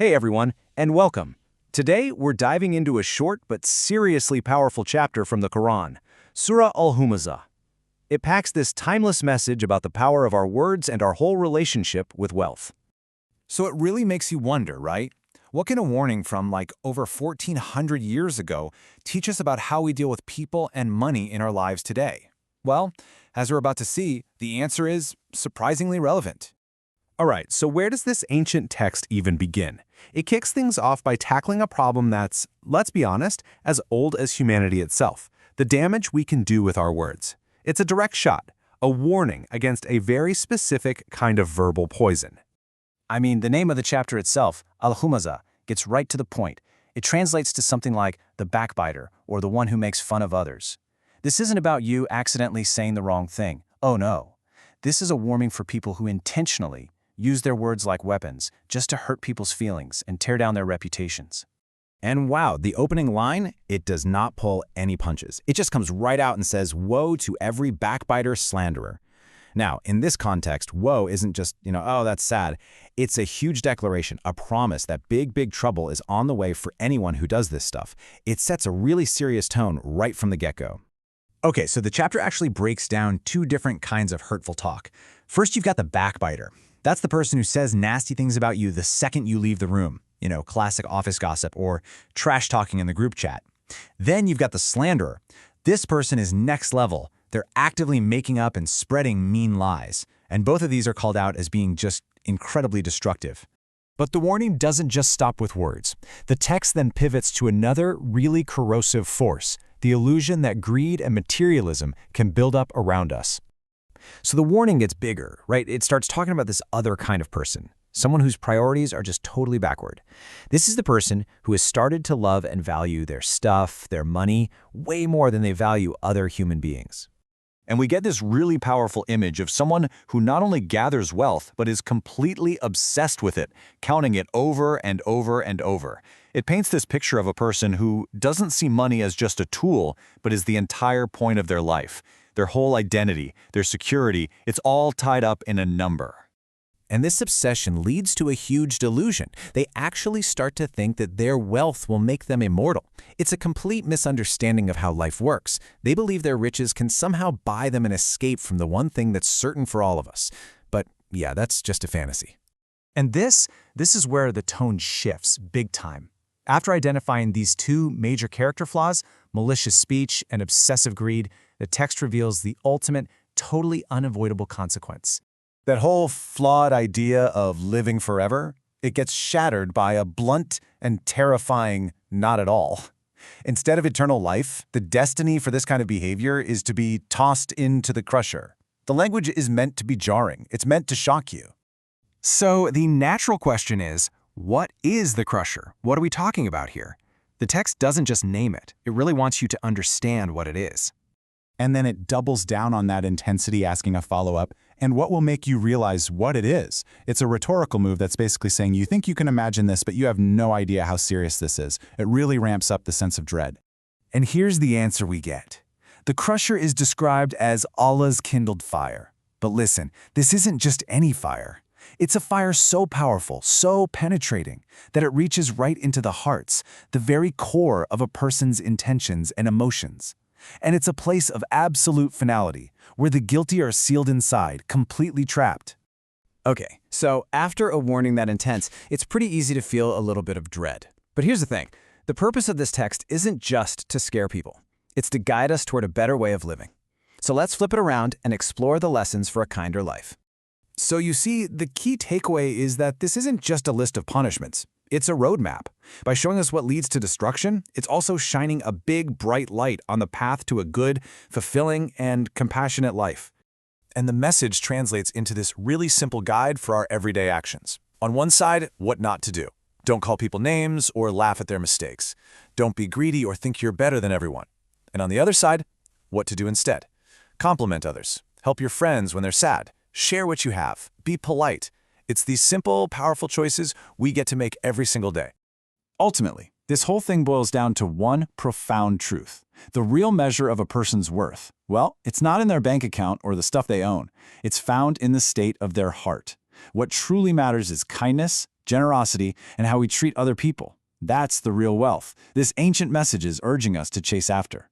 Hey everyone, and welcome. Today we're diving into a short but seriously powerful chapter from the Quran, Surah Al-Humazah. It packs this timeless message about the power of our words and our whole relationship with wealth. So it really makes you wonder, right? What can a warning from over 1,400 years ago teach us about how we deal with people and money in our lives today? Well, as we're about to see, the answer is surprisingly relevant. Alright, so where does this ancient text even begin? It kicks things off by tackling a problem that's, let's be honest, as old as humanity itself: the damage we can do with our words. It's a direct shot, a warning against a very specific kind of verbal poison. I mean, the name of the chapter itself, Al-Humazah, gets right to the point. It translates to something like the backbiter or the one who makes fun of others. This isn't about you accidentally saying the wrong thing. Oh no. This is a warning for people who intentionally use their words like weapons just to hurt people's feelings and tear down their reputations. And wow, the opening line, it does not pull any punches. It just comes right out and says, "Woe to every backbiter, slanderer." Now, in this context, woe isn't just, oh, that's sad. It's a huge declaration, a promise that big trouble is on the way for anyone who does this stuff. It sets a really serious tone right from the get-go. Okay, so the chapter actually breaks down two different kinds of hurtful talk. First, you've got the backbiter. That's the person who says nasty things about you the second you leave the room. Classic office gossip or trash talking in the group chat. Then you've got the slanderer. This person is next level. They're actively making up and spreading mean lies. And both of these are called out as being just incredibly destructive. But the warning doesn't just stop with words. The text then pivots to another really corrosive force: the illusion that greed and materialism can build up around us. So the warning gets bigger, right? It starts talking about this other kind of person, someone whose priorities are just totally backward. This is the person who has started to love and value their stuff, their money, way more than they value other human beings. And we get this really powerful image of someone who not only gathers wealth, but is completely obsessed with it, counting it over and over and over. It paints this picture of a person who doesn't see money as just a tool, but is the entire point of their life. Their whole identity, their security, it's all tied up in a number. And this obsession leads to a huge delusion. They actually start to think that their wealth will make them immortal. It's a complete misunderstanding of how life works. They believe their riches can somehow buy them an escape from the one thing that's certain for all of us. But yeah, that's just a fantasy. And this is where the tone shifts big time. After identifying these two major character flaws, malicious speech and obsessive greed, the text reveals the ultimate, totally unavoidable consequence. That whole flawed idea of living forever, it gets shattered by a blunt and terrifying not at all. Instead of eternal life, the destiny for this kind of behavior is to be tossed into the crusher. The language is meant to be jarring. It's meant to shock you. So the natural question is, what is the crusher? What are we talking about here? The text doesn't just name it. It really wants you to understand what it is. And then it doubles down on that intensity, asking a follow-up, and what will make you realize what it is? It's a rhetorical move that's basically saying you think you can imagine this, but you have no idea how serious this is. It really ramps up the sense of dread. And here's the answer we get. The crusher is described as Allah's kindled fire. But listen, this isn't just any fire. It's a fire so powerful, so penetrating, that it reaches right into the hearts, the very core of a person's intentions and emotions. And it's a place of absolute finality, where the guilty are sealed inside, completely trapped. Okay, so after a warning that intense, it's pretty easy to feel a little bit of dread. But here's the thing. The purpose of this text isn't just to scare people. It's to guide us toward a better way of living. So let's flip it around and explore the lessons for a kinder life. So you see, the key takeaway is that this isn't just a list of punishments. It's a roadmap. By showing us what leads to destruction, it's also shining a big, bright light on the path to a good, fulfilling, and compassionate life. And the message translates into this really simple guide for our everyday actions. On one side, what not to do. Don't call people names or laugh at their mistakes. Don't be greedy or think you're better than everyone. And on the other side, what to do instead. Compliment others. Help your friends when they're sad. Share what you have. Be polite. It's these simple, powerful choices we get to make every single day. Ultimately, this whole thing boils down to one profound truth. The real measure of a person's worth, well, it's not in their bank account or the stuff they own. It's found in the state of their heart. What truly matters is kindness, generosity, and how we treat other people. That's the real wealth this ancient message is urging us to chase after.